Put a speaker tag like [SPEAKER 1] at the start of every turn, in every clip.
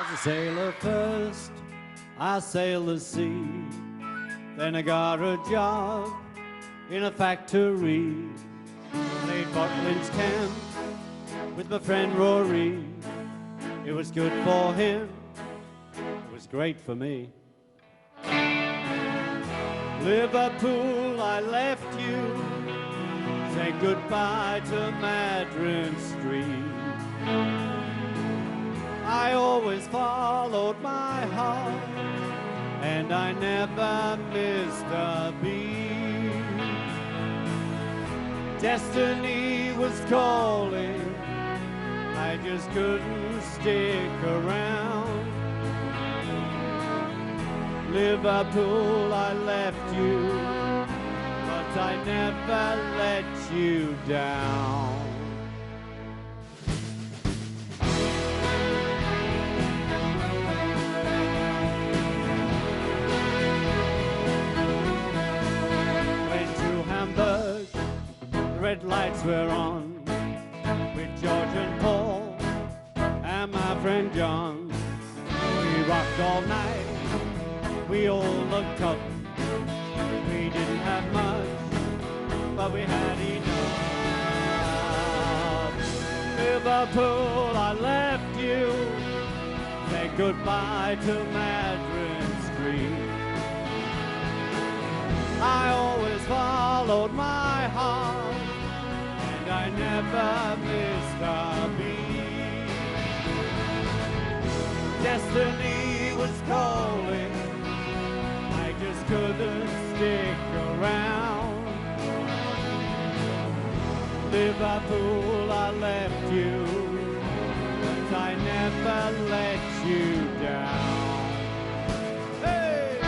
[SPEAKER 1] Was a sailor first, I sailed the sea. Then I got a job in a factory. Played Buckland's camp with my friend Rory. It was good for him, it was great for me. Liverpool, I left you. Say goodbye to Madron Street. I always followed my heart, and I never missed a beat. Destiny was calling, I just couldn't stick around. Liverpool, I left you, but I never let you down. Went to Hamburg, the red lights were on, with George and Paul and my friend John. We rocked all night, we all looked tough. We didn't have much, but we had enough. Liverpool, I left you. Say goodbye to Madron Street. I always followed my heart, and I never missed a beat. Destiny was calling, I just couldn't stick around. Liverpool, I left you, but I never let you down. Hey!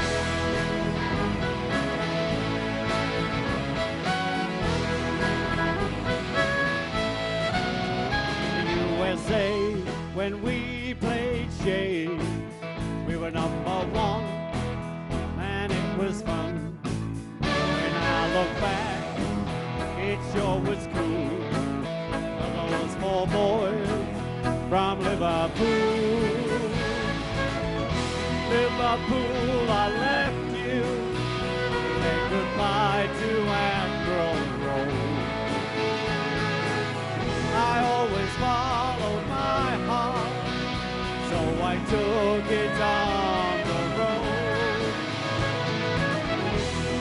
[SPEAKER 1] In the USA, when we played shade, we were number one. It was fun. When I look back, it sure was cool. All those four boys from Liverpool. Liverpool, I left you. Say goodbye to Ambrose Road. I always followed my heart, so I took it on the road.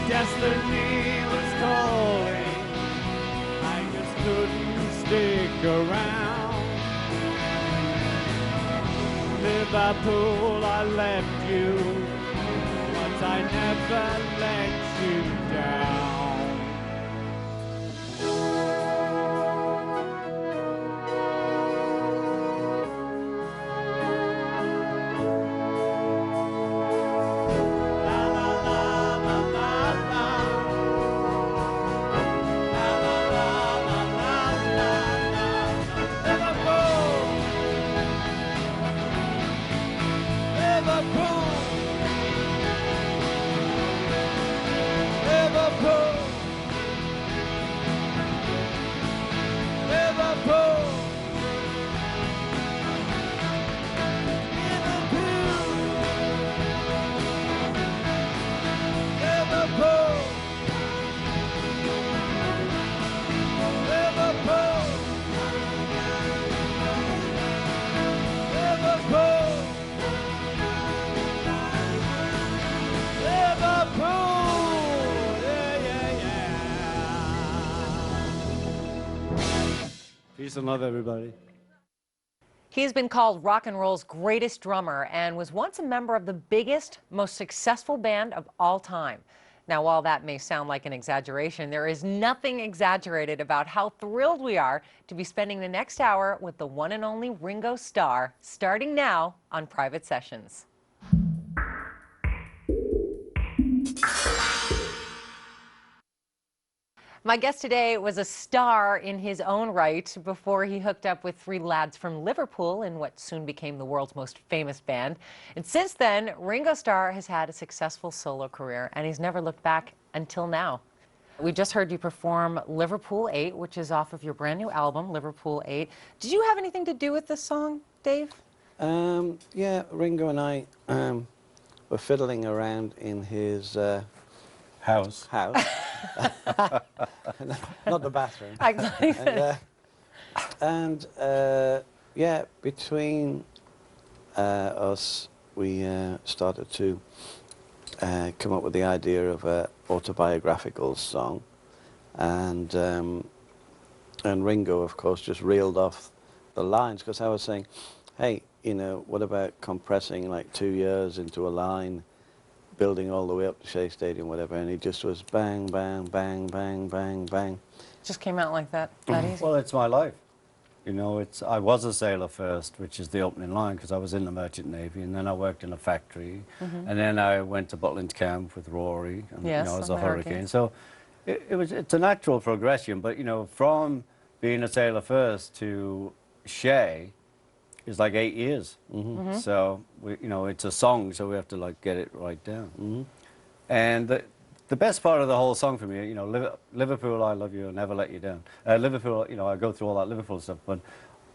[SPEAKER 1] Destiny was calling, I just couldn't stick around. Liverpool, I left you, but I never let you down. Peace and love, everybody.
[SPEAKER 2] He's been called rock and roll's greatest drummer and was once a member of the biggest, most successful band of all time. Now, while that may sound like an exaggeration, there is nothing exaggerated about how thrilled we are to be spending the next hour with the one and only Ringo Starr, starting now on Private Sessions. My guest today was a star in his own right before he hooked up with three lads from Liverpool in what soon became the world's most famous band. And since then, Ringo Starr has had a successful solo career, and he's never looked back until now. We just heard you perform Liverpool 8, which is off of your brand new album, Liverpool 8. Did you have anything to do with this song, Dave?
[SPEAKER 3] Yeah, Ringo and I were fiddling around in his
[SPEAKER 4] House.
[SPEAKER 3] house. Not the bathroom. Yeah, between us, we started to come up with the idea of an autobiographical song, and Ringo, of course, just reeled off the lines, because I was saying, hey, you know, what about compressing like 2 years into a line, building all the way up to Shea Stadium, whatever, and he just was bang, bang, bang, bang, bang, bang.
[SPEAKER 2] Just came out like that easy?
[SPEAKER 4] Well, it's my life. You know, I was a sailor first, which is the opening line, because I was in the Merchant Navy, and then I worked in a factory, and then I went to Butlins Camp with Rory, and,
[SPEAKER 2] Yes,
[SPEAKER 4] you know, as
[SPEAKER 2] on
[SPEAKER 4] a
[SPEAKER 2] the
[SPEAKER 4] hurricane.
[SPEAKER 2] Hurricanes.
[SPEAKER 4] So it's a natural progression, but, you know, from being a sailor first to Shea is like 8 years. So, you know, it's a song, so we have to, like, get it right down. And the best part of the whole song for me, you know, Liverpool, I love you, I'll never let you down. Liverpool, you know, I go through all that Liverpool stuff, but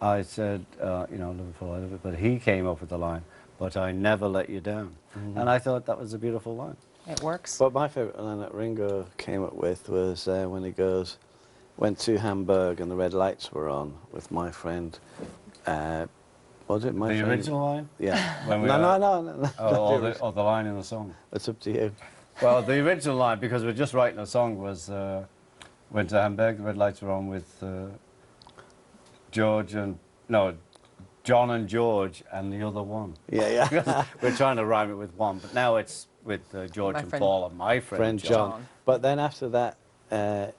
[SPEAKER 4] I said, you know, Liverpool, I love you, but he came up with the line, but I never let you down. And I thought that was a beautiful line.
[SPEAKER 2] It works.
[SPEAKER 3] But my favourite line that Ringo came up with was when he goes, went to Hamburg and the red lights were on with my friend, was it my
[SPEAKER 4] The
[SPEAKER 3] friend?
[SPEAKER 4] original line?
[SPEAKER 3] Yeah.
[SPEAKER 4] When we
[SPEAKER 3] No.
[SPEAKER 4] or the line in the song.
[SPEAKER 3] It's up to you.
[SPEAKER 4] Well, the original line, because we're just writing a song, was went to Hamburg, the red lights were on with John and George and the other one.
[SPEAKER 3] Yeah.
[SPEAKER 4] We're trying to rhyme it with one, but now it's with George
[SPEAKER 2] My
[SPEAKER 4] and
[SPEAKER 2] friend-
[SPEAKER 4] Paul and my friend
[SPEAKER 3] John. But then after that,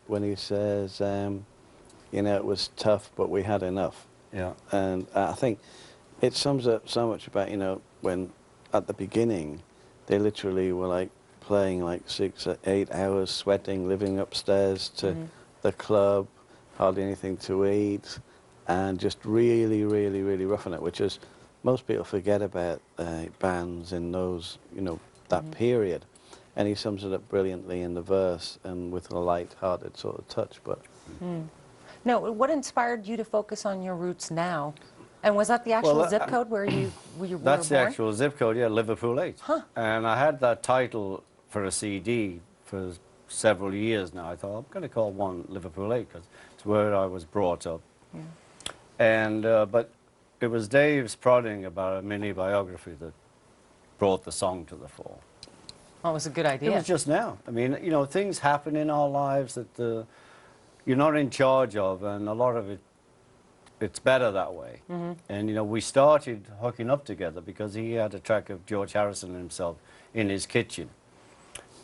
[SPEAKER 3] when he says, you know, it was tough, but we had enough.
[SPEAKER 4] Yeah.
[SPEAKER 3] And I think it sums up so much about, you know, when at the beginning, they literally were like playing like 6 or 8 hours, sweating, living upstairs to the club, hardly anything to eat, and just really, really, really roughing it, which is, most people forget about bands in those, you know, that period. And he sums it up brilliantly in the verse and with a light-hearted sort of touch. But
[SPEAKER 2] Now, what inspired you to focus on your roots now? And was that the actual zip code where you were born?
[SPEAKER 4] That's the actual zip code, yeah, Liverpool 8.
[SPEAKER 2] Huh.
[SPEAKER 4] And I had that title for a CD for several years now. I thought, I'm going to call one Liverpool 8 because it's where I was brought up.
[SPEAKER 2] Yeah.
[SPEAKER 4] And, but it was Dave's prodding about a mini biography that brought the song to the fore.
[SPEAKER 2] Oh, it was a good idea.
[SPEAKER 4] It was just now. I mean, you know, things happen in our lives that you're not in charge of, and a lot of it, it's better that way. And, you know, we started hooking up together because he had a track of George Harrison himself in his kitchen.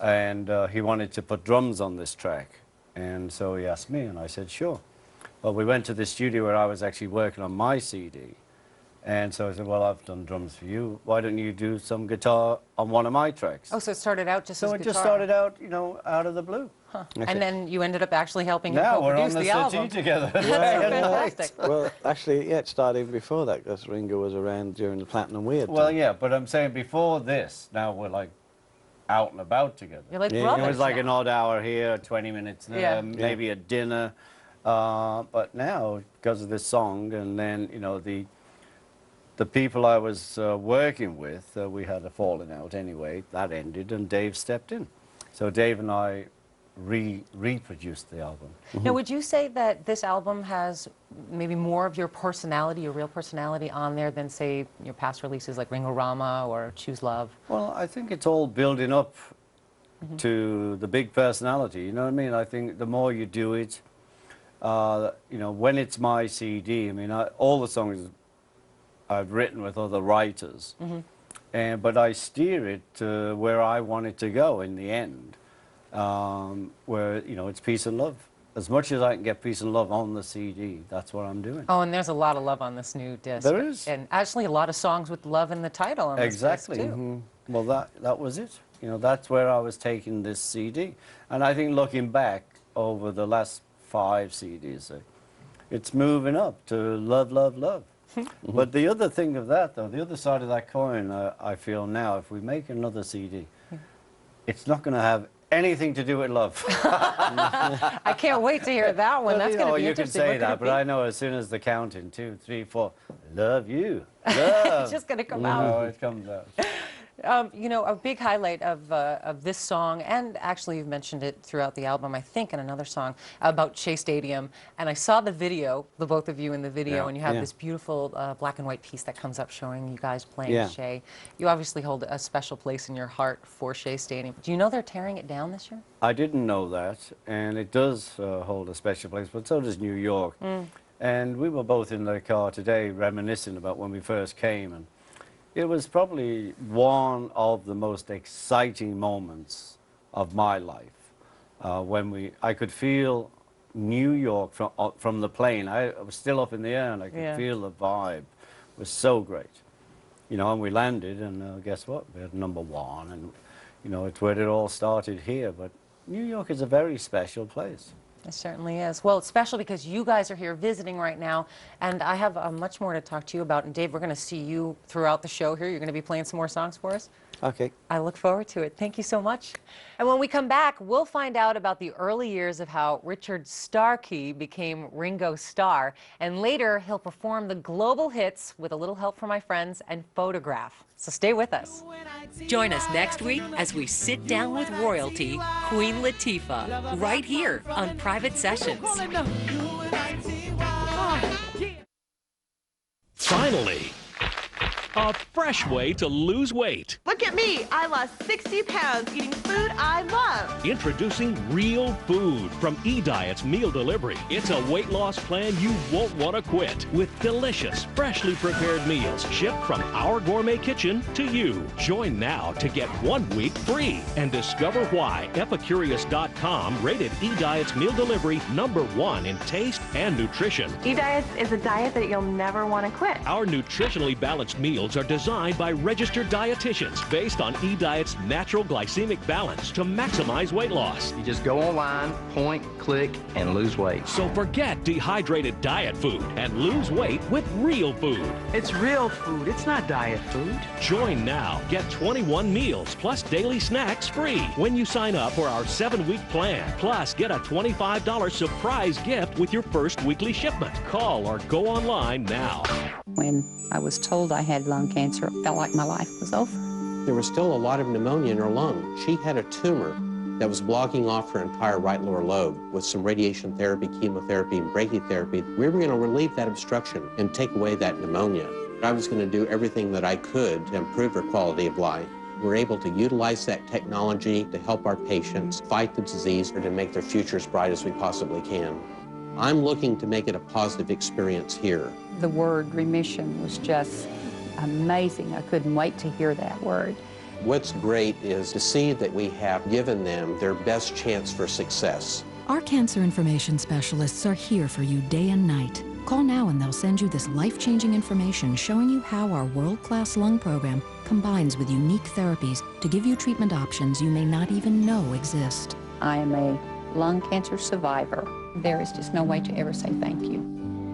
[SPEAKER 4] And he wanted to put drums on this track. And so he asked me, and I said, sure. Well, we went to the studio where I was actually working on my CD. And so I said, well, I've done drums for you. Why don't you do some guitar on one of my tracks?
[SPEAKER 2] Oh, so it started out just as
[SPEAKER 4] So
[SPEAKER 2] guitar.
[SPEAKER 4] it just started out, you know, out of the blue.
[SPEAKER 2] Huh. And then you ended up actually helping him
[SPEAKER 4] Now we're on
[SPEAKER 2] co-produce
[SPEAKER 4] the
[SPEAKER 2] the album.
[SPEAKER 4] settee together.
[SPEAKER 2] That's so fantastic.
[SPEAKER 3] well, actually, yeah, it started even before that, because Ringo was around during the Platinum Weird.
[SPEAKER 4] Well,
[SPEAKER 3] time.
[SPEAKER 4] yeah, but I'm saying before this, now we're like out and about together.
[SPEAKER 2] You're like
[SPEAKER 3] Yeah,
[SPEAKER 2] brothers
[SPEAKER 4] It was like
[SPEAKER 2] now.
[SPEAKER 4] an odd hour here, 20 minutes there,
[SPEAKER 2] Yeah.
[SPEAKER 4] maybe a dinner. But now, because of this song, and then, you know, the people I was working with, we had a falling out anyway. That ended, and Dave stepped in. So Dave and I reproduced the album.
[SPEAKER 2] Now, would you say that this album has maybe more of your personality, your real personality on there than, say, your past releases like Ringo Rama or Choose Love?
[SPEAKER 4] Well, I think it's all building up to the big personality, you know what I mean? I think the more you do it, you know, when it's my CD, I mean, all the songs I've written with other writers, but I steer it to where I want it to go in the end, where, you know, it's peace and love. As much as I can get peace and love on the CD, that's what I'm doing.
[SPEAKER 2] Oh, and there's a lot of love on this new disc.
[SPEAKER 4] There is.
[SPEAKER 2] And actually a lot of songs with love in the title on this
[SPEAKER 4] Exactly.
[SPEAKER 2] disc, too.
[SPEAKER 4] Well, that was it. You know, that's where I was taking this CD. And I think looking back over the last 5 CDs, it's moving up to love, love, love. But the other thing of that, though, the other side of that coin, I feel now, if we make another CD, it's not going to have Anything to do with love.
[SPEAKER 2] I can't wait to hear that one. That's going to be
[SPEAKER 4] you
[SPEAKER 2] interesting.
[SPEAKER 4] can say
[SPEAKER 2] What could
[SPEAKER 4] that,
[SPEAKER 2] it
[SPEAKER 4] but
[SPEAKER 2] be?
[SPEAKER 4] I know as soon as the counting, 2, 3, 4, love you, love.
[SPEAKER 2] It's just going to come out.
[SPEAKER 4] Oh, it comes out.
[SPEAKER 2] You know, a big highlight of this song, and actually you've mentioned it throughout the album, I think, in another song, about Shea Stadium. And I saw the video, the both of you in the video,
[SPEAKER 4] Yeah.
[SPEAKER 2] and you have
[SPEAKER 3] Yeah.
[SPEAKER 2] this beautiful black and white piece that comes up showing you guys playing
[SPEAKER 3] Yeah.
[SPEAKER 2] Shea. You obviously hold a special place in your heart for Shea Stadium. Do you know they're tearing it down this year?
[SPEAKER 4] I didn't know that, and it does hold a special place, but so does New York. And we were both in the car today reminiscing about when we first came, and it was probably one of the most exciting moments of my life when I could feel New York from the plane. I was still up in the air, and I could feel the vibe. It was so great. You know, and we landed, and guess what? We had #1, and, you know, it's where it all started here. But New York is a very special place.
[SPEAKER 2] It certainly is. Well, it's special because you guys are here visiting right now, and I have much more to talk to you about. And Dave, we're going to see you throughout the show here. You're going to be playing some more songs for us.
[SPEAKER 3] Okay.
[SPEAKER 2] I look forward to it. Thank you so much. And when we come back, we'll find out about the early years of how Richard Starkey became Ringo Starr, and later he'll perform the global hits with a little help from my friends and Photograph. So stay with us.
[SPEAKER 5] Join us next week as we sit down with royalty, Queen Latifah, right here on Private Sessions.
[SPEAKER 6] Finally, a fresh way to lose weight.
[SPEAKER 7] Look at me. I lost 60 pounds eating food I love.
[SPEAKER 6] Introducing Real Food from eDiet's meal delivery. It's a weight loss plan you won't want to quit, with delicious, freshly prepared meals shipped from our gourmet kitchen to you. Join now to get 1 week free and discover why Epicurious.com rated eDiet's meal delivery #1 in taste and nutrition.
[SPEAKER 7] eDiet is a diet that you'll never want to quit.
[SPEAKER 6] Our nutritionally balanced meals are designed by registered dietitians based on eDiet's natural glycemic balance to maximize weight loss.
[SPEAKER 8] You just go online, point, click, and lose weight.
[SPEAKER 6] So forget dehydrated diet food and lose weight with real food.
[SPEAKER 8] It's real food. It's not diet food.
[SPEAKER 6] Join now. Get 21 meals plus daily snacks free when you sign up for our 7-week plan. Plus, get a $25 surprise gift with your first weekly shipment. Call or go online now.
[SPEAKER 9] When I was told I had lung cancer, it felt like my life was over.
[SPEAKER 10] There was still a lot of pneumonia in her lung. She had a tumor that was blocking off her entire right lower lobe. With some radiation therapy, chemotherapy, and brachytherapy, we were going to relieve that obstruction and take away that pneumonia. I was going to do everything that I could to improve her quality of life. We're able to utilize that technology to help our patients fight the disease or to make their future as bright as we possibly can. I'm looking to make it a positive experience here.
[SPEAKER 9] The word remission was just amazing. I couldn't wait to hear that word.
[SPEAKER 10] What's great is to see that we have given them their best chance for success.
[SPEAKER 11] Our cancer information specialists are here for you day and night. Call now and they'll send you this life-changing information showing you how our world-class lung program combines with unique therapies to give you treatment options you may not even know exist.
[SPEAKER 9] I am a lung cancer survivor. There is just no way to ever say thank you.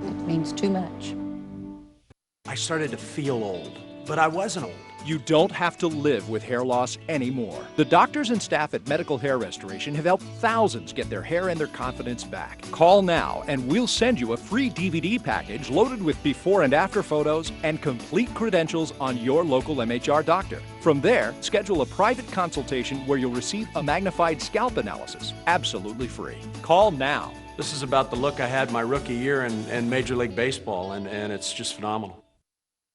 [SPEAKER 9] It means too much.
[SPEAKER 12] I started to feel old, but I wasn't old. You don't have to live with hair loss anymore. The doctors and staff at Medical Hair Restoration have helped thousands get their hair and their confidence back. Call now and we'll send you a free DVD package loaded with before and after photos and complete credentials on your local MHR doctor. From there, schedule a private consultation where you'll receive a magnified scalp analysis, absolutely free. Call now.
[SPEAKER 13] This is about the look I had my rookie year in Major League Baseball, and it's just phenomenal.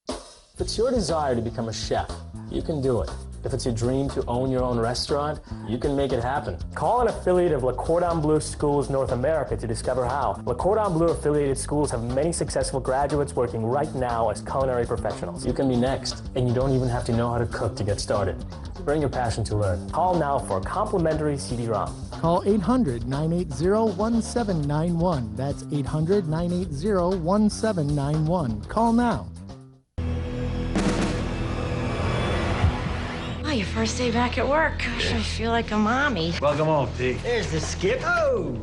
[SPEAKER 14] If it's your desire to become a chef, you can do it. If it's your dream to own your own restaurant, you can make it happen. Call an affiliate of Le Cordon Bleu Schools North America to discover how. Le Cordon Bleu affiliated schools have many successful graduates working right now as culinary professionals. You can be next, and you don't even have to know how to cook to get started. Bring your passion to learn. Call now for a complimentary CD-ROM.
[SPEAKER 15] Call 800-980-1791. That's 800-980-1791. Call now.
[SPEAKER 16] Your first day back at work. Gosh, I feel like a mommy.
[SPEAKER 13] Welcome home, P.
[SPEAKER 16] There's the skip. Oh!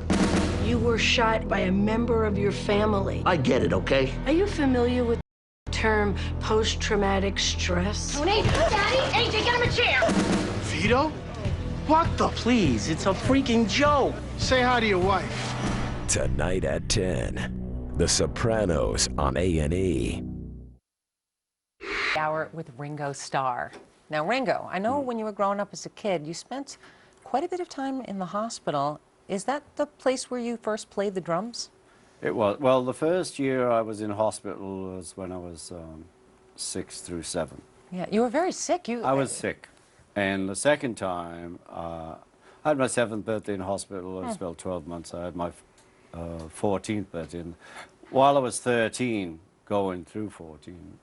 [SPEAKER 16] You were shot by a member of your family.
[SPEAKER 17] I get it, okay?
[SPEAKER 16] Are you familiar with the term post-traumatic stress?
[SPEAKER 7] Tony, Daddy, AJ, get him a chair.
[SPEAKER 13] Vito?
[SPEAKER 17] What the? Please, it's a freaking joke.
[SPEAKER 15] Say hi to your wife.
[SPEAKER 18] Tonight at 10, The Sopranos on A&E.
[SPEAKER 2] Hour with Ringo Starr. Now, Ringo, I know when you were growing up as a kid, you spent quite a bit of time in the hospital. Is that the place where you first played the drums?
[SPEAKER 4] It was. Well, the first year I was in hospital was when I was 6 through 7.
[SPEAKER 2] Yeah, you were very sick.
[SPEAKER 4] I was sick. And the second time, I had my 7th birthday in hospital. I was about 12 months. I had my 14th birthday. And while I was 13, going through 14,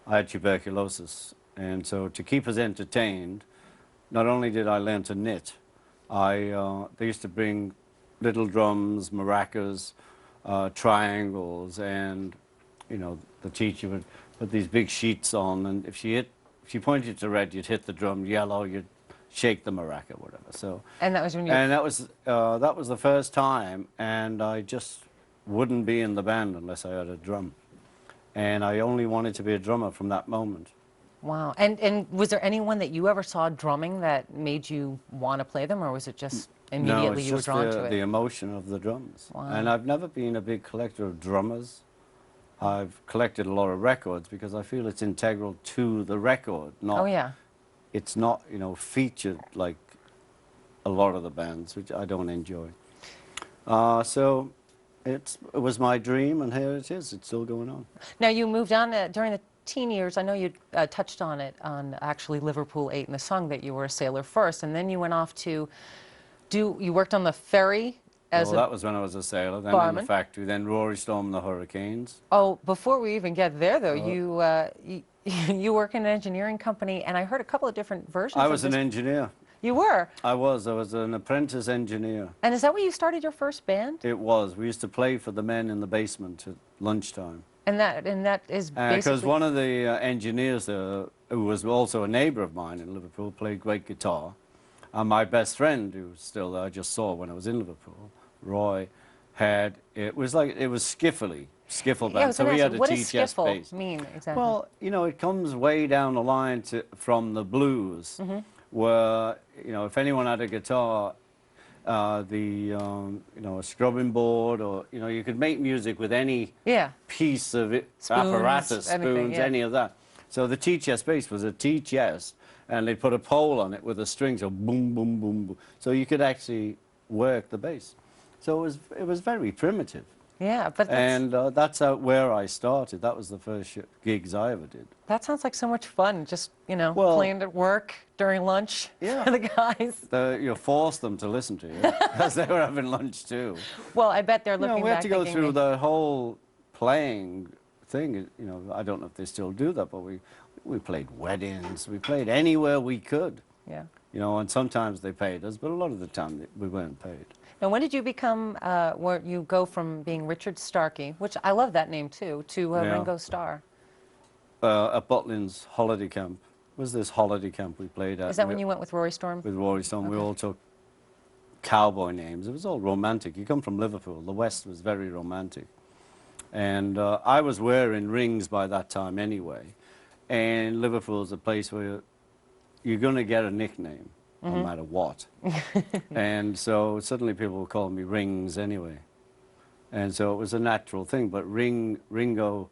[SPEAKER 4] I had tuberculosis. And so to keep us entertained, not only did I learn to knit, they used to bring little drums, maracas, triangles, and, you know, the teacher would put these big sheets on, and if she pointed to red, you'd hit the drum, yellow, you'd shake the maraca, whatever. So.
[SPEAKER 2] And that was when you.
[SPEAKER 4] And that was the first time, and I just wouldn't be in the band unless I had a drum, and I only wanted to be a drummer from that moment.
[SPEAKER 2] Wow. And was there anyone that you ever saw drumming that made you want to play them, or was it just immediately you were drawn to it?
[SPEAKER 4] No, it's just the emotion of the drums.
[SPEAKER 2] Wow.
[SPEAKER 4] And I've never been a big collector of drummers. I've collected a lot of records because I feel it's integral to the record. Not,
[SPEAKER 2] oh, yeah.
[SPEAKER 4] It's not, you know, featured like a lot of the bands, which I don't enjoy. So it was my dream, and here it is. It's still going on.
[SPEAKER 2] Now, you moved on during the teen years. I know you touched on it on actually Liverpool 8 in the song that you were a sailor first, and then you went off to you worked on the ferry as
[SPEAKER 4] that was when I was a sailor, then
[SPEAKER 2] barman.
[SPEAKER 4] in the factory, then Rory Storm and the Hurricanes.
[SPEAKER 2] Oh, before we even get there, though, you work in an engineering company, and I heard a couple of different versions
[SPEAKER 4] I
[SPEAKER 2] of
[SPEAKER 4] was
[SPEAKER 2] this.
[SPEAKER 4] an engineer.
[SPEAKER 2] You were?
[SPEAKER 4] I was an apprentice engineer.
[SPEAKER 2] And is that where you started your first band?
[SPEAKER 4] It was. We used to play for the men in the basement at lunchtime.
[SPEAKER 2] And that is basically...
[SPEAKER 4] Because one of the engineers there, who was also a neighbour of mine in Liverpool, played great guitar. And my best friend, who's still there, I just saw when I was in Liverpool, Roy, it was skiffle band, so we had a
[SPEAKER 2] what
[SPEAKER 4] THS
[SPEAKER 2] does skiffle
[SPEAKER 4] bass.
[SPEAKER 2] mean exactly?
[SPEAKER 4] Well, you know, it comes way down the line from the blues, where, you know, if anyone had a guitar, you know, a scrubbing board, or, you know, you could make music with any piece of apparatus, spoons, any of that. So the THS bass was a THS, and they put a pole on it with a string, so boom, boom, boom, boom. So you could actually work the bass. So it was very primitive.
[SPEAKER 2] Yeah, but
[SPEAKER 4] that's where I started. That was the first gigs I ever did.
[SPEAKER 2] That sounds like so much fun, just, you know, playing at work during lunch for the guys.
[SPEAKER 4] You forced them to listen to you, because they were having lunch too.
[SPEAKER 2] Well, I bet they're looking back.
[SPEAKER 4] We had to go through the whole playing thing. You know, I don't know if they still do that, but we played weddings. We played anywhere we could.
[SPEAKER 2] Yeah.
[SPEAKER 4] You know, and sometimes they paid us, but a lot of the time we weren't paid.
[SPEAKER 2] Now, when did you become, where you go from being Richard Starkey, which I love that name too, to Ringo Starr?
[SPEAKER 4] At Butlin's holiday camp. It was this holiday camp we played at.
[SPEAKER 2] Is that when you went with Rory Storm?
[SPEAKER 4] With Rory Storm. Okay. We all took cowboy names. It was all romantic. You come from Liverpool. The West was very romantic. And I was wearing rings by that time anyway. And Liverpool's a place where you're going to get a nickname. No matter what. And so suddenly people were calling me Rings anyway. And so it was a natural thing. But Ringo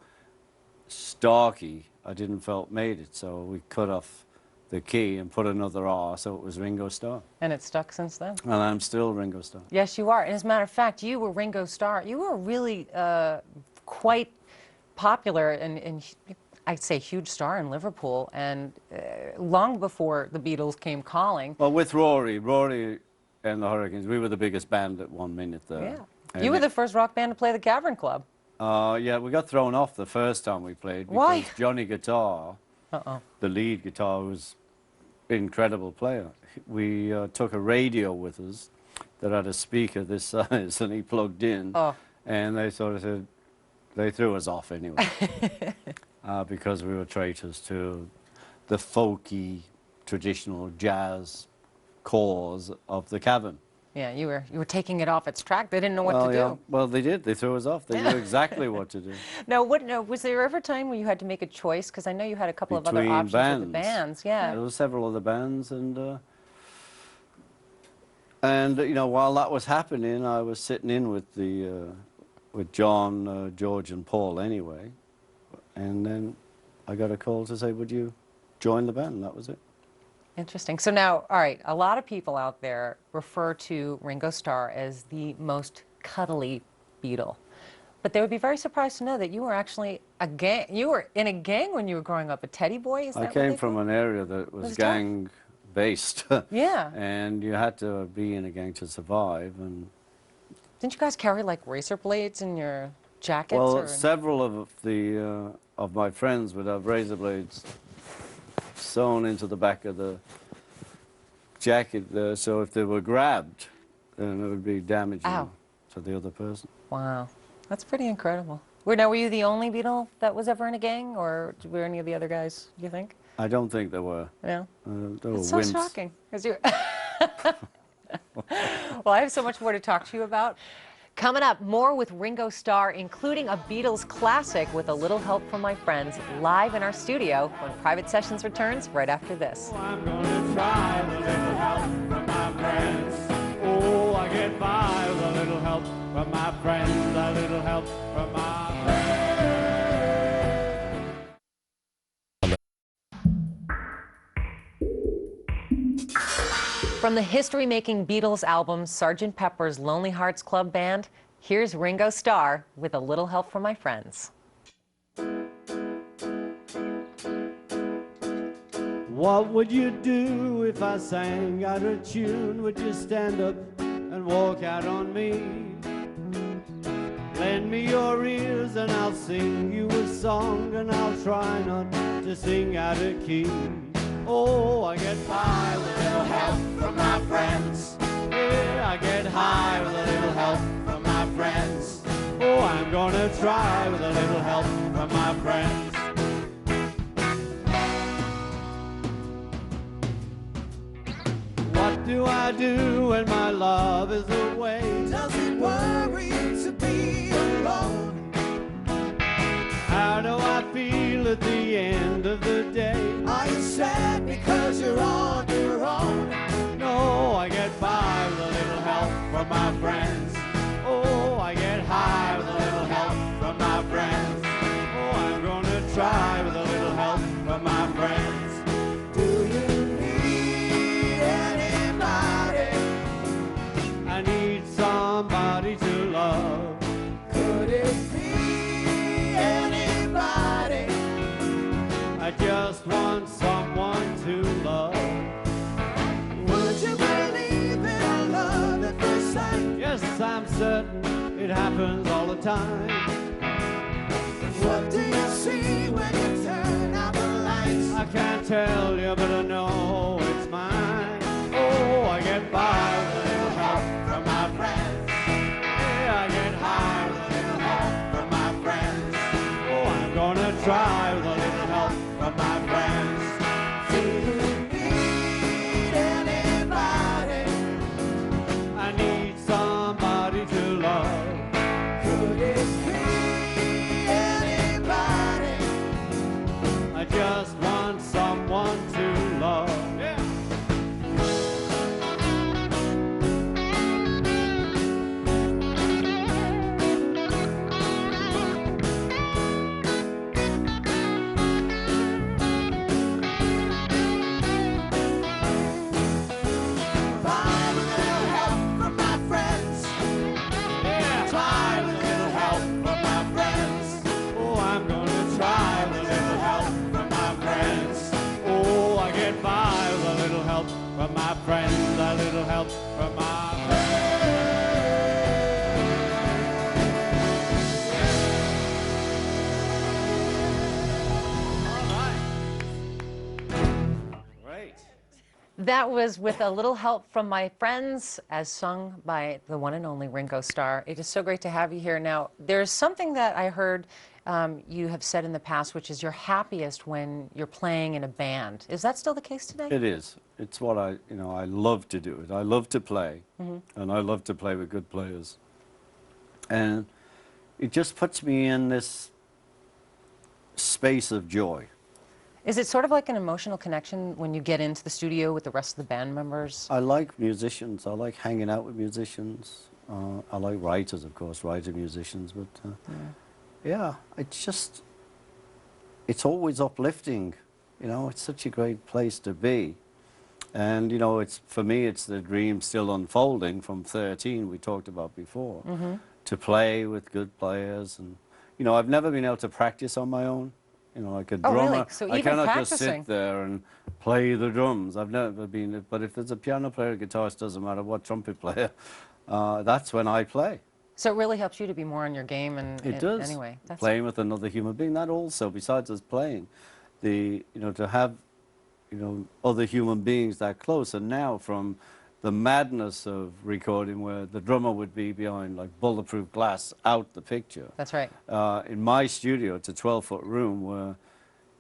[SPEAKER 4] Starkey, I didn't felt made it. So we cut off the key and put another R, so it was Ringo Starr.
[SPEAKER 2] And it's stuck since then?
[SPEAKER 4] And I'm still Ringo Starr.
[SPEAKER 2] Yes, you are. And as a matter of fact, you were Ringo Starr. You were really quite popular and I'd say huge star in Liverpool, and long before the Beatles came calling.
[SPEAKER 4] Well, with Rory and the Hurricanes, we were the biggest band at 1 minute there.
[SPEAKER 2] Yeah.
[SPEAKER 4] And
[SPEAKER 2] you were the first rock band to play the Cavern Club.
[SPEAKER 4] Yeah, we got thrown off the first time we played because
[SPEAKER 2] Why?
[SPEAKER 4] Johnny Guitar, the lead guitar, was an incredible player. We took a radio with us that had a speaker this size, and he plugged in, and they sort of said, they threw us off anyway. Because we were traitors to the folky, traditional jazz cause of the Cavern.
[SPEAKER 2] Yeah, you were taking it off its track. They didn't know what to do.
[SPEAKER 4] Well, they did. They threw us off. They knew exactly what to do.
[SPEAKER 2] No, was there ever a time when you had to make a choice? Because I know you had a couple of other options with the bands. Yeah.
[SPEAKER 4] There were several other bands, and And, you know, while that was happening, I was sitting in with with John, George, and Paul anyway. And then I got a call to say, would you join the band? And that was it.
[SPEAKER 2] Interesting. So now, all right, a lot of people out there refer to Ringo Starr as the most cuddly Beatle. But they would be very surprised to know that you were actually a gang. You were in a gang when you were growing up, a teddy boy? Is that
[SPEAKER 4] I
[SPEAKER 2] what
[SPEAKER 4] came
[SPEAKER 2] they
[SPEAKER 4] from
[SPEAKER 2] call it?
[SPEAKER 4] an area that was
[SPEAKER 2] tough.
[SPEAKER 4] gang-based.
[SPEAKER 2] Yeah.
[SPEAKER 4] And you had to be in a gang to survive. And
[SPEAKER 2] Didn't you guys carry like razor blades in your jackets?
[SPEAKER 4] well,
[SPEAKER 2] or...
[SPEAKER 4] several of my friends would have razor blades sewn into the back of the jacket, so if they were grabbed, then it would be damaging to the other person.
[SPEAKER 2] Wow, that's pretty incredible. Now, were you the only Beatle that was ever in a gang, or were any of the other guys, do you think?
[SPEAKER 4] I don't think there were.
[SPEAKER 2] No?
[SPEAKER 4] There were
[SPEAKER 2] It's so
[SPEAKER 4] wimps.
[SPEAKER 2] shocking. 'Cause you... Well, I have so much more to talk to you about. Coming up, more with Ringo Starr, including a Beatles classic with a little help from my friends, live in our studio when Private Sessions returns right after this.
[SPEAKER 1] I'm gonna try with a little help from my friends. Oh, I get by with a little help from my friends, a little help from my friends.
[SPEAKER 2] From the history-making Beatles album, Sgt. Pepper's Lonely Hearts Club Band, here's Ringo Starr with a little help from my friends.
[SPEAKER 1] What would you do if I sang out of tune? Would you stand up and walk out on me? Lend me your ears and I'll sing you a song, and I'll try not to sing out of key. Oh, I get by with a little help from my friends. Yeah, I get high with a little help from my friends. Oh, I'm gonna try with a little help from my friends. What do I do when my love is away? Does it worry you to be alone? How do I feel at the end of the day? Are you sad because you're on your own? No, I get by with a little help from my friends. Oh, I get high with a little help from my friends. Oh, I'm gonna try with a little help from my friends. Do you need anybody? I need somebody to love. Could it be anybody? I just want someone to love. Would you believe in a love at first sight? Yes, I'm certain it happens all the time. What do you see when you turn out the lights? I can't tell you, but I know it's mine. Oh, I get by with a little help from my friends. Yeah, I get high with a little help from my friends. Oh, I'm gonna try with a little help from my friends. Do you need anybody? I need somebody to love. Could it be anybody? I just want someone to love. Yeah. From my friends, a little help from my Great.
[SPEAKER 2] That was with a little help from my friends, as sung by the one and only Ringo Starr. It is so great to have you here. Now, there's something that I heard you have said in the past, which is you're happiest when you're playing in a band. Is that still the case today?
[SPEAKER 4] It is. It's what I love to do it. I love to play, and I love to play with good players. And it just puts me in this space of joy.
[SPEAKER 2] Is it sort of like an emotional connection when you get into the studio with the rest of the band members?
[SPEAKER 4] I like musicians. I like hanging out with musicians. I like writers, of course, musicians, but yeah, it's always uplifting. You know, it's such a great place to be. And, you know, for me, it's the dream still unfolding from 13 we talked about before, to play with good players. And, you know, I've never been able to practice on my own. You know, like a drummer,
[SPEAKER 2] really? So
[SPEAKER 4] I
[SPEAKER 2] even
[SPEAKER 4] cannot
[SPEAKER 2] practicing.
[SPEAKER 4] just sit there and play the drums. I've never been, but if there's a piano player, a guitarist, doesn't matter what, trumpet player, that's when I play.
[SPEAKER 2] So it really helps you to be more on your game, and
[SPEAKER 4] It does.
[SPEAKER 2] Anyway, that's
[SPEAKER 4] Playing with another human being, that also, besides us playing, you know, to have, you know, other human beings that close. And now, from the madness of recording where the drummer would be behind like bulletproof glass out the picture.
[SPEAKER 2] That's right.
[SPEAKER 4] In my studio, it's a 12-foot room where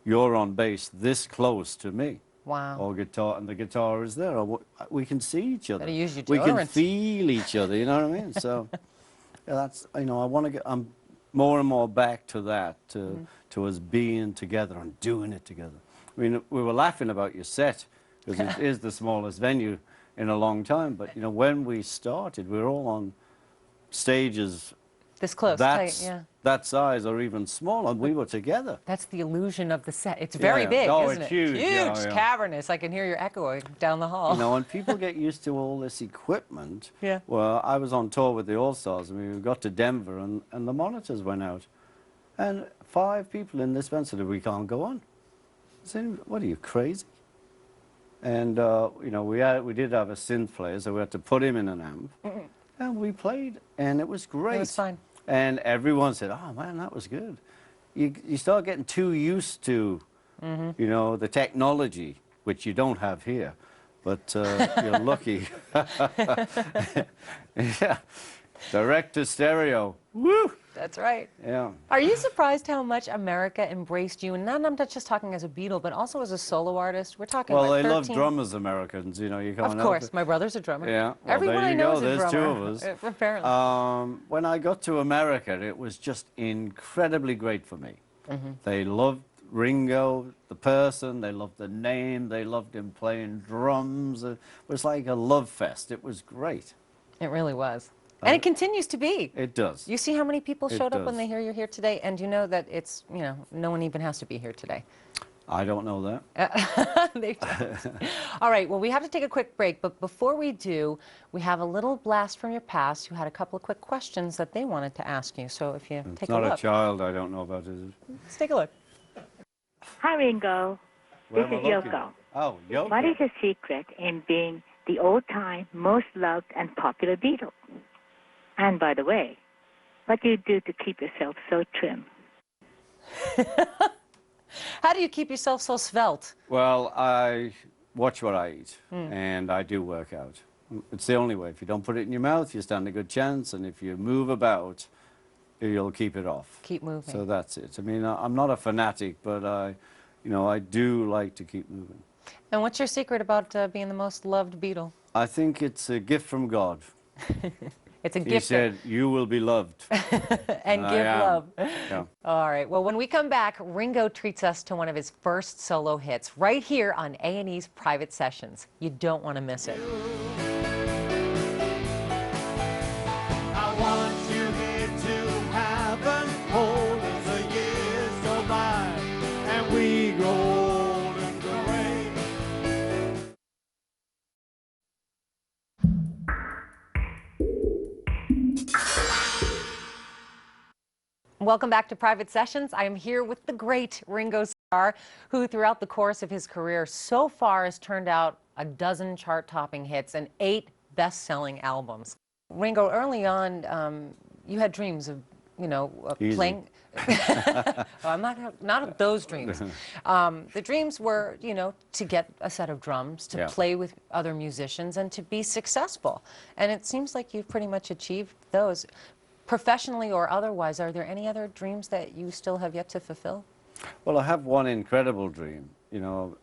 [SPEAKER 4] you're on bass this close to me.
[SPEAKER 2] Wow.
[SPEAKER 4] Or guitar, and the guitar is there. We can see each other.
[SPEAKER 2] Gotta use your
[SPEAKER 4] We can
[SPEAKER 2] deodorant.
[SPEAKER 4] feel each other, you know what I mean? So, yeah, that's, you know, I'm more and more back to that, to us being together and doing it together. I mean, we were laughing about your set, because it is the smallest venue in a long time, but, you know, when we started, we were all on stages
[SPEAKER 2] this close, tight, yeah.
[SPEAKER 4] that size or even smaller, and we were together.
[SPEAKER 2] That's the illusion of the set. It's very
[SPEAKER 4] Yeah.
[SPEAKER 2] big,
[SPEAKER 4] Oh,
[SPEAKER 2] isn't
[SPEAKER 4] it's
[SPEAKER 2] it?
[SPEAKER 4] huge. Yeah,
[SPEAKER 2] Huge,
[SPEAKER 4] yeah.
[SPEAKER 2] cavernous. I can hear your echoing down the hall.
[SPEAKER 4] You know, and people get used to all this equipment.
[SPEAKER 2] Yeah.
[SPEAKER 4] Well, I was on tour with the All-Stars, and we got to Denver, and the monitors went out. And 5 people in this band said, we can't go on. I said, what are you, crazy? And, you know, we did have a synth player, so we had to put him in an amp. And we played, and it was great.
[SPEAKER 2] It was fine.
[SPEAKER 4] And everyone said, oh, man, that was good. You start getting too used to, you know, the technology, which you don't have here. But you're lucky. Yeah. Direct to stereo. Woo!
[SPEAKER 2] That's right.
[SPEAKER 4] Yeah.
[SPEAKER 2] Are you surprised how much America embraced you? And I'm not just talking as a Beatle, but also as a solo artist. We're talking
[SPEAKER 4] Well,
[SPEAKER 2] like
[SPEAKER 4] they
[SPEAKER 2] 13...
[SPEAKER 4] love drummers, Americans. You know, you can't
[SPEAKER 2] Of
[SPEAKER 4] help
[SPEAKER 2] course.
[SPEAKER 4] it.
[SPEAKER 2] My brother's a drummer.
[SPEAKER 4] Yeah. Well,
[SPEAKER 2] Everyone
[SPEAKER 4] there
[SPEAKER 2] I
[SPEAKER 4] you
[SPEAKER 2] know
[SPEAKER 4] go.
[SPEAKER 2] is a
[SPEAKER 4] There's
[SPEAKER 2] drummer.
[SPEAKER 4] 2 of us.
[SPEAKER 2] Apparently.
[SPEAKER 4] When I got to America, it was just incredibly great for me. They loved Ringo, the person. They loved the name. They loved him playing drums. It was like a love fest. It was great.
[SPEAKER 2] It really was. And it continues to be.
[SPEAKER 4] It does.
[SPEAKER 2] You see how many people
[SPEAKER 4] It
[SPEAKER 2] showed up
[SPEAKER 4] does.
[SPEAKER 2] when they hear you're here today? And you know that it's, you know, no one even has to be here today.
[SPEAKER 4] I don't know that.
[SPEAKER 2] They don't. All right, well, we have to take a quick break, but before we do, we have a little blast from your past. You had a couple of quick questions that they wanted to ask you, so if you
[SPEAKER 4] It's
[SPEAKER 2] take
[SPEAKER 4] not
[SPEAKER 2] a
[SPEAKER 4] a
[SPEAKER 2] look.
[SPEAKER 4] child I don't know about, is it?
[SPEAKER 2] Let's take a look.
[SPEAKER 19] Hi, Ringo.
[SPEAKER 4] Where
[SPEAKER 19] This
[SPEAKER 4] am
[SPEAKER 19] is
[SPEAKER 4] I looking?
[SPEAKER 19] Yoko.
[SPEAKER 4] Oh, Yoko.
[SPEAKER 19] What is the secret in being the old-time, most loved and popular Beatle? And by the way, what do you do to keep yourself so trim?
[SPEAKER 2] How do you keep yourself so svelte?
[SPEAKER 4] Well, I watch what I eat, and I do work out. It's the only way. If you don't put it in your mouth, you stand a good chance, and if you move about, you'll keep it off.
[SPEAKER 2] Keep moving.
[SPEAKER 4] So that's it. I mean, I'm not a fanatic, but you know, I do like to keep moving.
[SPEAKER 2] And what's your secret about being the most loved Beatle?
[SPEAKER 4] I think it's a gift from God.
[SPEAKER 2] It's a
[SPEAKER 4] He
[SPEAKER 2] gift.
[SPEAKER 4] said, you will be loved.
[SPEAKER 2] And
[SPEAKER 4] I
[SPEAKER 2] give
[SPEAKER 4] am.
[SPEAKER 2] love.
[SPEAKER 4] Yeah.
[SPEAKER 2] All right. Well, when we come back, Ringo treats us to one of his first solo hits right here on A&E's Private Sessions. You don't want to miss it.
[SPEAKER 1] I want you here to happen, hold as the years go by, and we grow old and gray.
[SPEAKER 2] Welcome back to Private Sessions. I am here with the great Ringo Starr, who throughout the course of his career so far has turned out a dozen chart-topping hits and 8 best-selling albums. Ringo, early on, you had dreams of, you know, playing. I'm not of those dreams. The dreams were, you know, to get a set of drums, to play with other musicians, and to be successful. And it seems like you've pretty much achieved those. Professionally or otherwise, are there any other dreams that you still have yet to fulfill?
[SPEAKER 4] Well, I have one incredible dream. You know,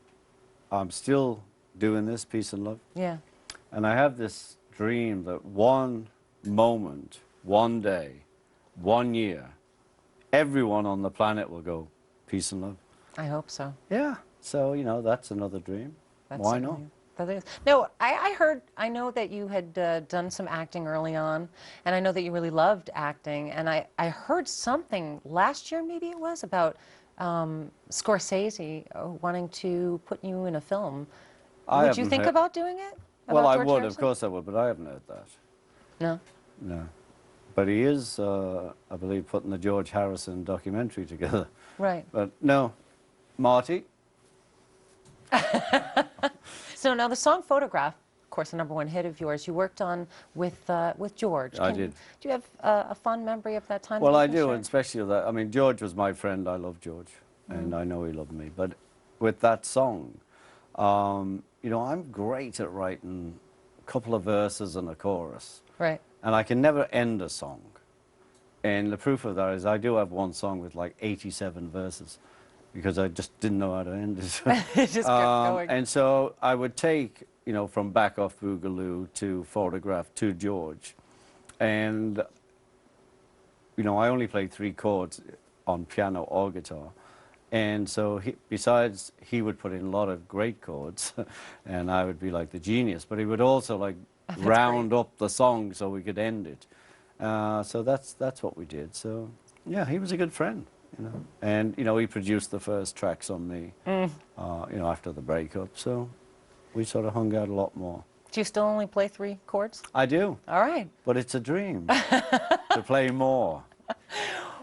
[SPEAKER 4] I'm still doing this, Peace and Love.
[SPEAKER 2] Yeah.
[SPEAKER 4] And I have this dream that one moment, one day, 1 year, everyone on the planet will go, peace and love.
[SPEAKER 2] I hope so.
[SPEAKER 4] Yeah. So, you know, that's another dream. Why not?
[SPEAKER 2] That is. No, I know that you had done some acting early on, and I know that you really loved acting, and I heard something last year, maybe it was, about Scorsese wanting to put you in a film. Would you think about doing it?
[SPEAKER 4] Well, I would, of course I would, but I haven't heard that.
[SPEAKER 2] No?
[SPEAKER 4] No. But he is, I believe, putting the George Harrison documentary together.
[SPEAKER 2] Right.
[SPEAKER 4] But no, Marty.
[SPEAKER 2] So now the song Photograph, of course, the #1 hit of yours, you worked on with George.
[SPEAKER 4] I did.
[SPEAKER 2] Do you have a fond memory of that time?
[SPEAKER 4] Well, I do, and especially that. I mean, George was my friend. I love George, and I know he loved me. But with that song, you know, I'm great at writing a couple of verses and a chorus.
[SPEAKER 2] Right.
[SPEAKER 4] And I can never end a song. And the proof of that is I do have one song with like 87 verses, because I just didn't know how to end it.
[SPEAKER 2] It just kept going.
[SPEAKER 4] And so I would take, you know, from Back Off Boogaloo to Photograph to George. And, you know, I only played 3 chords on piano or guitar. And so besides, he would put in a lot of great chords, and I would be like the genius, but he would also like round up the song so we could end it. So that's what we did. So, yeah, he was a good friend. You know, and you know, he produced the first tracks on me, you know, after the breakup. So we sort of hung out a lot more.
[SPEAKER 2] Do you still only play 3 chords?
[SPEAKER 4] I do.
[SPEAKER 2] All right.
[SPEAKER 4] But it's a dream to play more.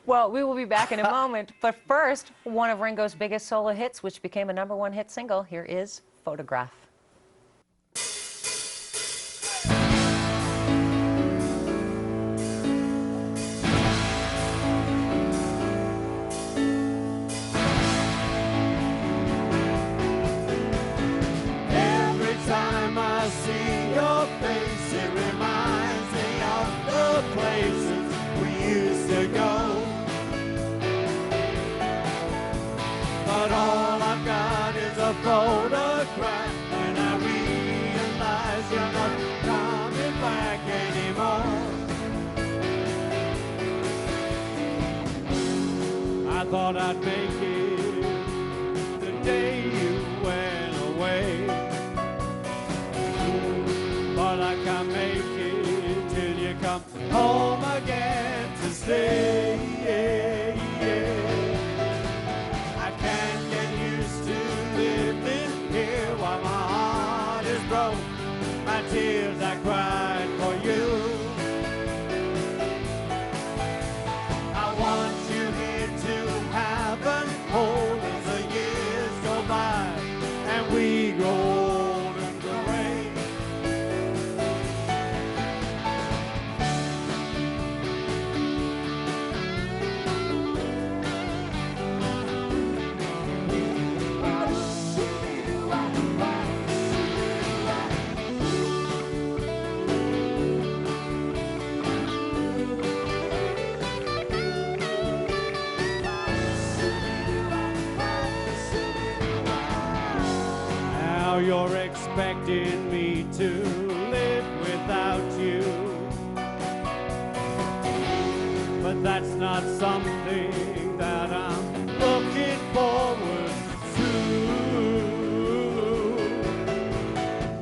[SPEAKER 2] Well, we will be back in a moment. But first, one of Ringo's biggest solo hits, which became a #1 hit single. Here is Photograph.
[SPEAKER 1] Photograph, and I realize you're not coming back anymore. I thought I'd make it the day you went away, but I can't make it till you come home again to stay. I can't get used to living here while my heart is broke. My tears I cried for you. I want you here to have and hold as the years go by and we grow old and gray. You're expecting me to live without you, but that's not something that I'm looking forward to.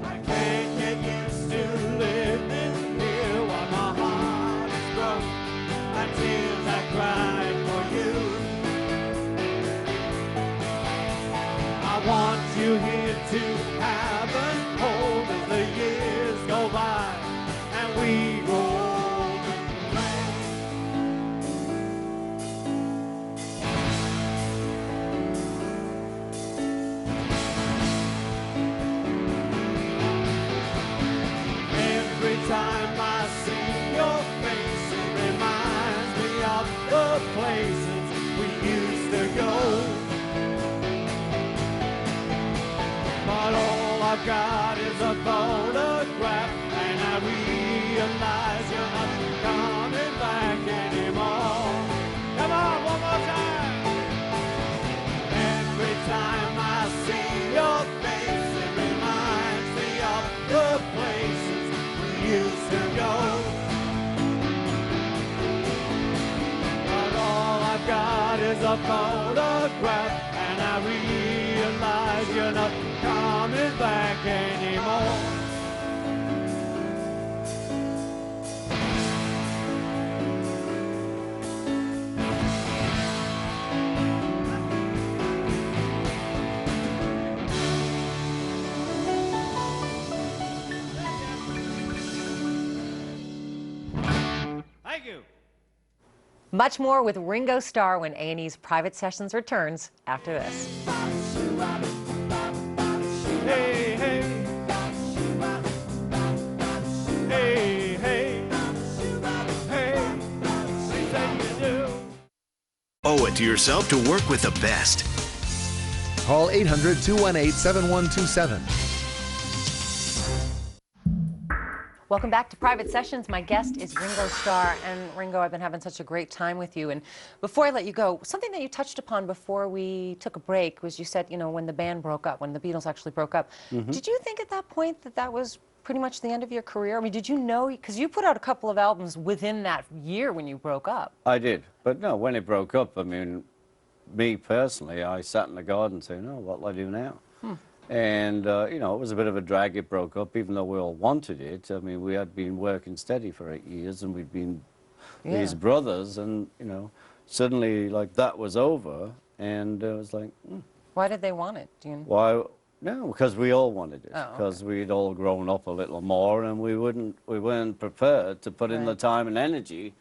[SPEAKER 1] I can't get used to living here while my heart is broke. My tears I cried for you. I want you here to have and hold as the years go by and we go old and gray. Every time I see your face, it reminds me of the places we used to go. But all I've got is a photograph, and I realize you're not coming back anymore. Come on, one more time. Every time I see your face, it reminds me of the places we used to go. But all I've got is is a photograph, and I realize you're not coming back anymore. Thank you.
[SPEAKER 2] Much more with Ringo Starr when A&E's Private Sessions returns after this.
[SPEAKER 1] Hey, hey. Hey, hey. Hey. Things that you do.
[SPEAKER 20] Owe it to yourself to work with the best.
[SPEAKER 21] Call 800-218-7127.
[SPEAKER 2] Welcome back to Private Sessions. My guest is Ringo Starr. And Ringo, I've been having such a great time with you. And before I let you go, something that you touched upon before we took a break was you said, you know, when the band broke up, when the Beatles actually broke up. Did you think at that point that that was pretty much the end of your career? I mean, did you know, because you put out a couple of albums within that year when you broke up.
[SPEAKER 4] I did, but no, when it broke up, I mean, me personally, I sat in the garden saying, oh, what'll I do now? And, you know, it was a bit of a drag. It broke up, even though we all wanted it. I mean, we had been working steady for 8 years, and we'd been these brothers, and, you know, suddenly, like, that was over, and it was like,
[SPEAKER 2] Why did they want it? Do you...
[SPEAKER 4] Why? No, because we all wanted it,
[SPEAKER 2] Oh,
[SPEAKER 4] because we'd all grown up a little more, and we weren't prepared to put in the time and energy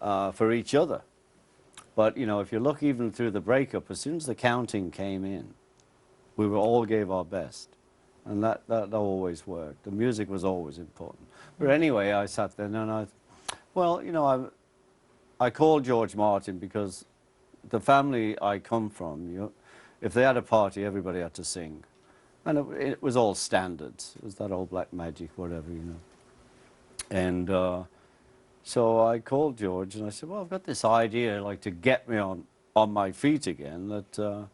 [SPEAKER 4] for each other. But, you know, if you look even through the breakup, as soon as the counting came in, we all gave our best, and that always worked. The music was always important. But anyway, I sat there and well, you know, I called George Martin because the family I come from, you know, if they had a party, everybody had to sing. And it was all standards. It was that old Black Magic, whatever, you know. And so I called George and I said, well, I've got this idea, like, to get me on my feet again, that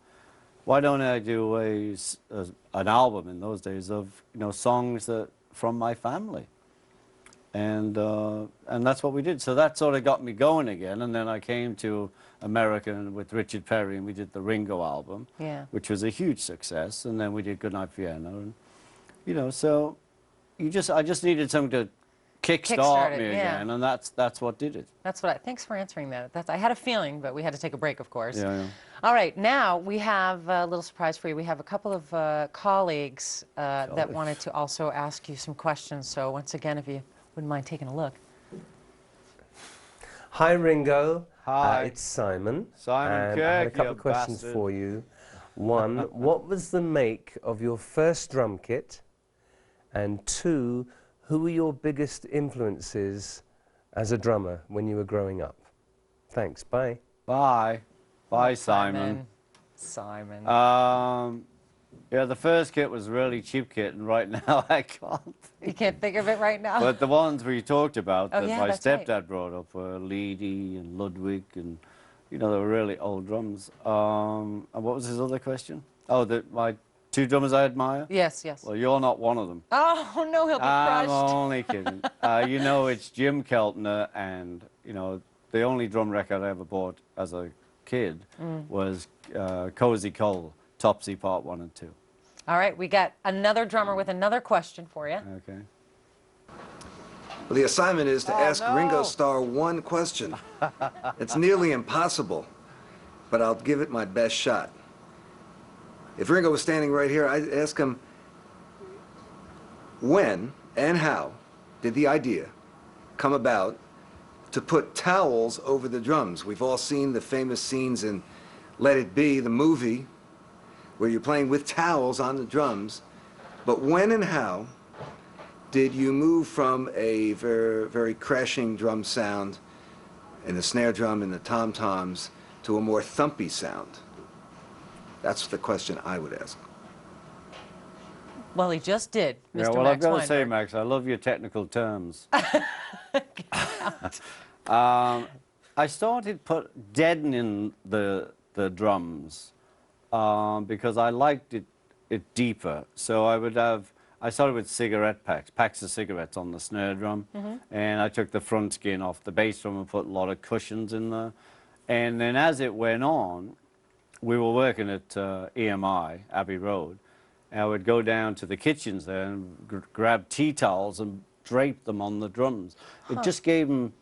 [SPEAKER 4] why don't I do an album in those days of, you know, songs from my family? And that's what we did. So that sort of got me going again. And then I came to America with Richard Perry, and we did the Ringo album, which was a huge success. And then we did Goodnight Vienna. And, you know, so I just needed something to kickstart me again, and that's what did it.
[SPEAKER 2] That's what. Thanks for answering that. I had a feeling, but we had to take a break, of course.
[SPEAKER 4] Yeah.
[SPEAKER 2] All right, now we have a little surprise for you. We have a couple of colleagues that wanted to also ask you some questions. So once again, if you wouldn't mind taking a look.
[SPEAKER 22] Hi, Ringo.
[SPEAKER 4] Hi.
[SPEAKER 22] It's Simon.
[SPEAKER 4] Simon Kirk,
[SPEAKER 22] I had a couple of questions
[SPEAKER 4] bastard.
[SPEAKER 22] for you. One, what was the make of your first drum kit? And two, who were your biggest influences as a drummer when you were growing up? Thanks. Bye.
[SPEAKER 4] Bye. Bye, Simon.
[SPEAKER 2] Simon.
[SPEAKER 4] Yeah, the first kit was a really cheap kit, and right now I can't.
[SPEAKER 2] You can't think of it right now?
[SPEAKER 4] But the ones we talked about that my
[SPEAKER 2] that's
[SPEAKER 4] stepdad brought up were Leedy and Ludwig, and, you know, they were really old drums. And what was his other question? Oh, my two drummers I admire?
[SPEAKER 2] Yes, yes.
[SPEAKER 4] Well, you're not one of them.
[SPEAKER 2] Oh, no, he'll be crushed.
[SPEAKER 4] I'm only kidding. You know, it's Jim Keltner, and, you know, the only drum record I ever bought as a kid was Cozy Cole, Topsy Part 1 and 2.
[SPEAKER 2] All right, we got another drummer with another question for you.
[SPEAKER 4] Okay.
[SPEAKER 23] Well, the assignment is to ask Ringo Starr one question. It's nearly impossible, but I'll give it my best shot. If Ringo was standing right here, I'd ask him, when and how did the idea come about to put towels over the drums? We've all seen the famous scenes in Let It Be, the movie, where you're playing with towels on the drums. But when and how did you move from a very, very crashing drum sound in the snare drum and the tom-toms to a more thumpy sound? That's the question I would ask.
[SPEAKER 2] Well, he just did, Mr.
[SPEAKER 4] Yeah, well,
[SPEAKER 2] Max
[SPEAKER 4] I've got to
[SPEAKER 2] Weinberg.
[SPEAKER 4] say, Max, I love your technical terms. I started deadening the drums because I liked it deeper. So I started with cigarette packs of cigarettes on the snare drum, and I took the front skin off the bass drum and put a lot of cushions in there. And then as it went on, we were working at EMI, Abbey Road, and I would go down to the kitchens there and grab tea towels and drape them on the drums. It just gave them,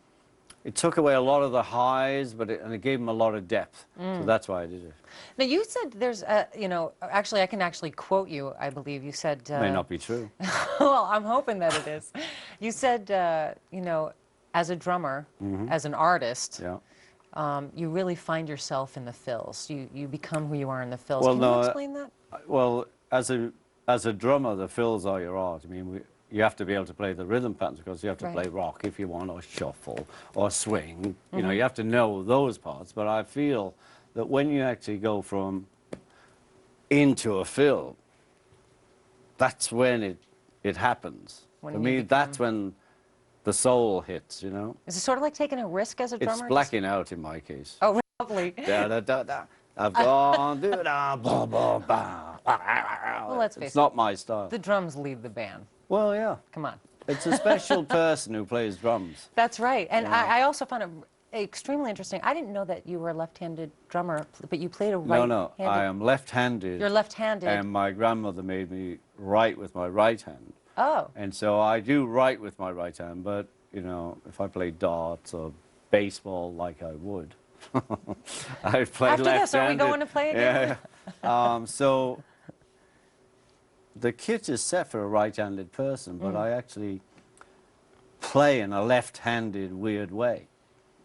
[SPEAKER 4] it took away a lot of the highs, but it gave them a lot of depth. So that's why I did it.
[SPEAKER 2] Now, you said there's, you know, actually, I can actually quote you, I believe. You said...
[SPEAKER 4] May not be true.
[SPEAKER 2] Well, I'm hoping that it is. You said, you know, as a drummer, as an artist, you really find yourself in the fills. You become who you are in the fills.
[SPEAKER 4] Well,
[SPEAKER 2] Can you explain that?
[SPEAKER 4] Well, as a drummer, the fills are your art. I mean, you have to be able to play the rhythm patterns because you have to play rock if you want, or shuffle, or swing. You know, you have to know those parts. But I feel that when you actually go from into a fill, that's when it happens. For me, that's when the soul hits, you know?
[SPEAKER 2] Is it sort of like taking a risk as a drummer?
[SPEAKER 4] It's blacking out in my case.
[SPEAKER 2] Oh, lovely.
[SPEAKER 4] Da, da, da, da. I've gone, do da, ba, ba, ba.
[SPEAKER 2] Well, let's face it.
[SPEAKER 4] It's not my style.
[SPEAKER 2] The drums lead the band.
[SPEAKER 4] Well, yeah.
[SPEAKER 2] Come on.
[SPEAKER 4] It's a special person who plays drums.
[SPEAKER 2] That's right. And I also found it extremely interesting. I didn't know that you were a left-handed drummer, but you played a right-handed...
[SPEAKER 4] No, I am left-handed.
[SPEAKER 2] You're left-handed.
[SPEAKER 4] And my grandmother made me write with my right hand.
[SPEAKER 2] Oh.
[SPEAKER 4] And so I do write with my right hand, but, you know, if I play darts or baseball like I would, I play
[SPEAKER 2] After
[SPEAKER 4] left-handed.
[SPEAKER 2] this, are we going to play again?
[SPEAKER 4] Yeah. So the kit is set for a right-handed person, but I actually play in a left-handed weird way.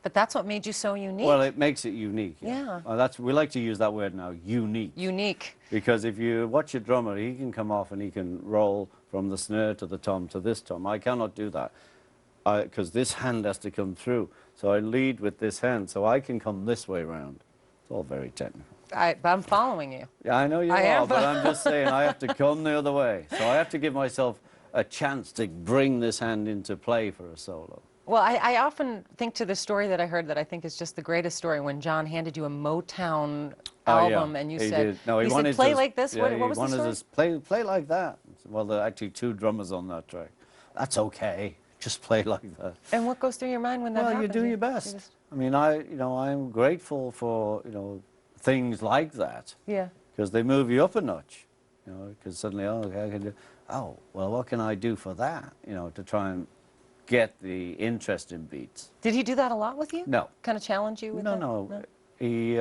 [SPEAKER 2] But that's what made you so unique.
[SPEAKER 4] Well, it makes it unique.
[SPEAKER 2] Yeah.
[SPEAKER 4] We like to use that word now, unique.
[SPEAKER 2] Unique.
[SPEAKER 4] Because if you watch a drummer, he can come off and he can roll from the snare to the tom to this tom. I cannot do that because this hand has to come through. So I lead with this hand, so I can come this way around. It's all very technical.
[SPEAKER 2] I'm following you.
[SPEAKER 4] Yeah, I know you are, but I'm just saying I have to come the other way. So I have to give myself a chance to bring this hand into play for a solo.
[SPEAKER 2] Well, I often think to the story that I heard that I think is just the greatest story when John handed you a Motown album and you said,
[SPEAKER 4] he
[SPEAKER 2] said, play like this?
[SPEAKER 4] Yeah,
[SPEAKER 2] what was the story?
[SPEAKER 4] He wanted us play like that. Well, there are actually 2 drummers on that track. That's okay. Just play like that.
[SPEAKER 2] And what goes through your mind when that happens?
[SPEAKER 4] Well, you do your best. I mean, I'm grateful for, things like that.
[SPEAKER 2] Yeah.
[SPEAKER 4] Because they move you up a notch. Because suddenly, okay, I can do, well, what can I do for that? To try and get the interest in beats.
[SPEAKER 2] Did he do that a lot with you?
[SPEAKER 4] No.
[SPEAKER 2] Kind of challenge you with that?
[SPEAKER 4] No. He,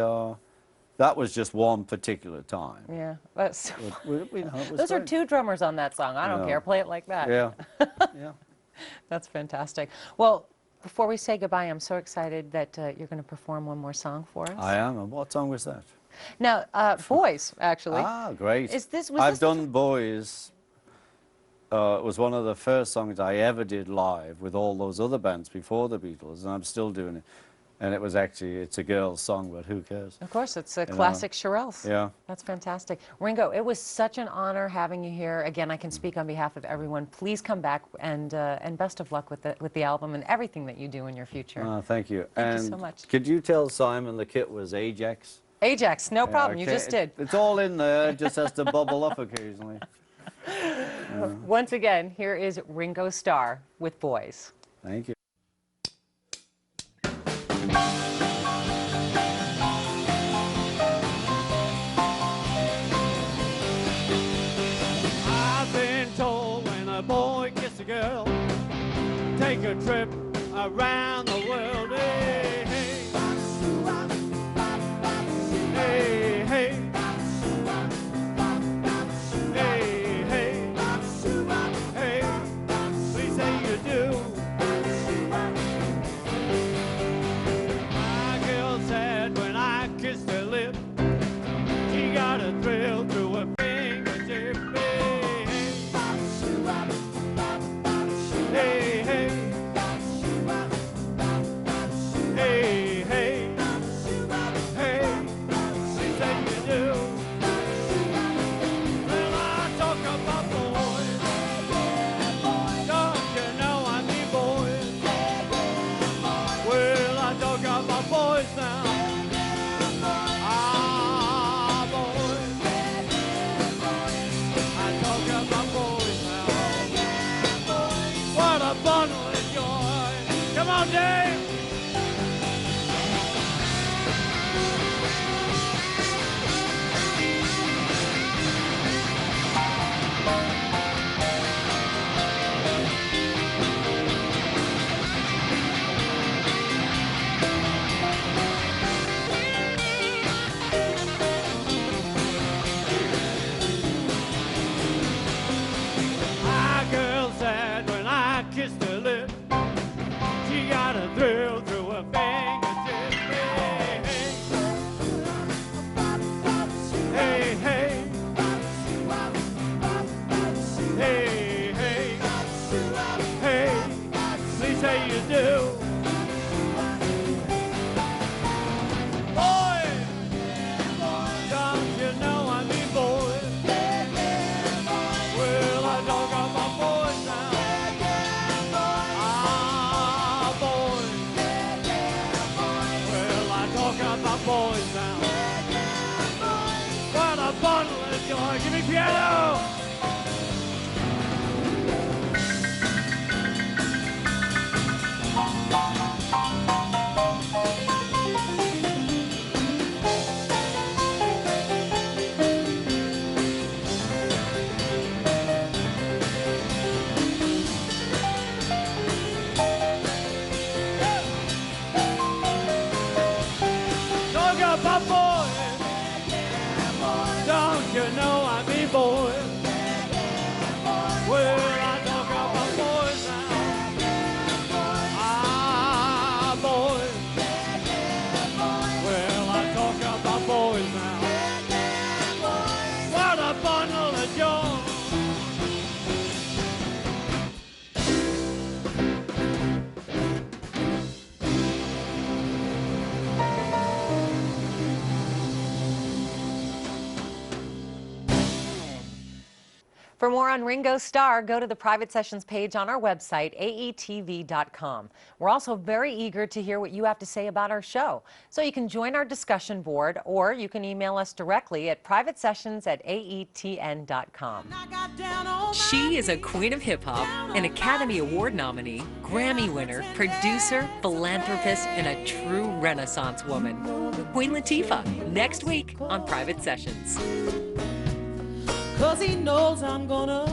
[SPEAKER 4] that was just one particular time.
[SPEAKER 2] Yeah.
[SPEAKER 4] Those
[SPEAKER 2] are 2 drummers on that song. I don't care. Play it like that.
[SPEAKER 4] Yeah. Yeah.
[SPEAKER 2] That's fantastic. Well, before we say goodbye, I'm so excited that you're going to perform one more song for us.
[SPEAKER 4] I am. And what song was that?
[SPEAKER 2] Now, Boys, actually.
[SPEAKER 4] Ah, great.
[SPEAKER 2] I've
[SPEAKER 4] done Boys. It was one of the first songs I ever did live with all those other bands before the Beatles, and I'm still doing it. And it was actually, it's a girl's song, but who cares?
[SPEAKER 2] Of course, it's a classic Shirelles.
[SPEAKER 4] Yeah.
[SPEAKER 2] That's fantastic. Ringo, it was such an honor having you here. Again, I can speak on behalf of everyone. Please come back, and best of luck with the album and everything that you do in your future.
[SPEAKER 4] Thank you.
[SPEAKER 2] Thank you so much.
[SPEAKER 4] Could you tell Simon the kit was Ajax?
[SPEAKER 2] Ajax, no problem. You just did.
[SPEAKER 4] It's all in there. It just has to bubble up occasionally.
[SPEAKER 2] Once again, here is Ringo Starr with Boys.
[SPEAKER 4] Thank you.
[SPEAKER 1] I've been told when a boy gets a girl, take a trip around the world. Hey, hey. Hey, hey. Hey, hey. Hey, please say you do. My girl said when I kissed her lip, she got a thrill through her fingertip. Hey, hey. Hey, hey. Hey, please say you do. Well, I talk about boys. Don't you know I mean boys? Well, I talk about boys now. Ah, boys. I talk about boys now. What a bundle of joy. Come on, Dave. say you do. Boy, don't you know I mean boy? Well, I talk about boys now. Ah, boy. Well, I talk about boys now. What a bundle of joy. Give me piano. Don't you know I mean boy? Well, I talk about boys now. Ah, boys. Well, I talk about boys now. What a bundle of joy.
[SPEAKER 2] For more on Ringo Starr, go to the Private Sessions page on our website, aetv.com. We're also very eager to hear what you have to say about our show. So you can join our discussion board, or you can email us directly at privatesessions@aetn.com.
[SPEAKER 3] She is a queen of hip-hop, an Academy Award nominee, Grammy winner, producer, philanthropist, and a true Renaissance woman. Queen Latifah, next week on Private Sessions.
[SPEAKER 1] 'Cause he knows I'm gonna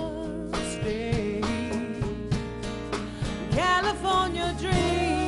[SPEAKER 1] stay. California dream.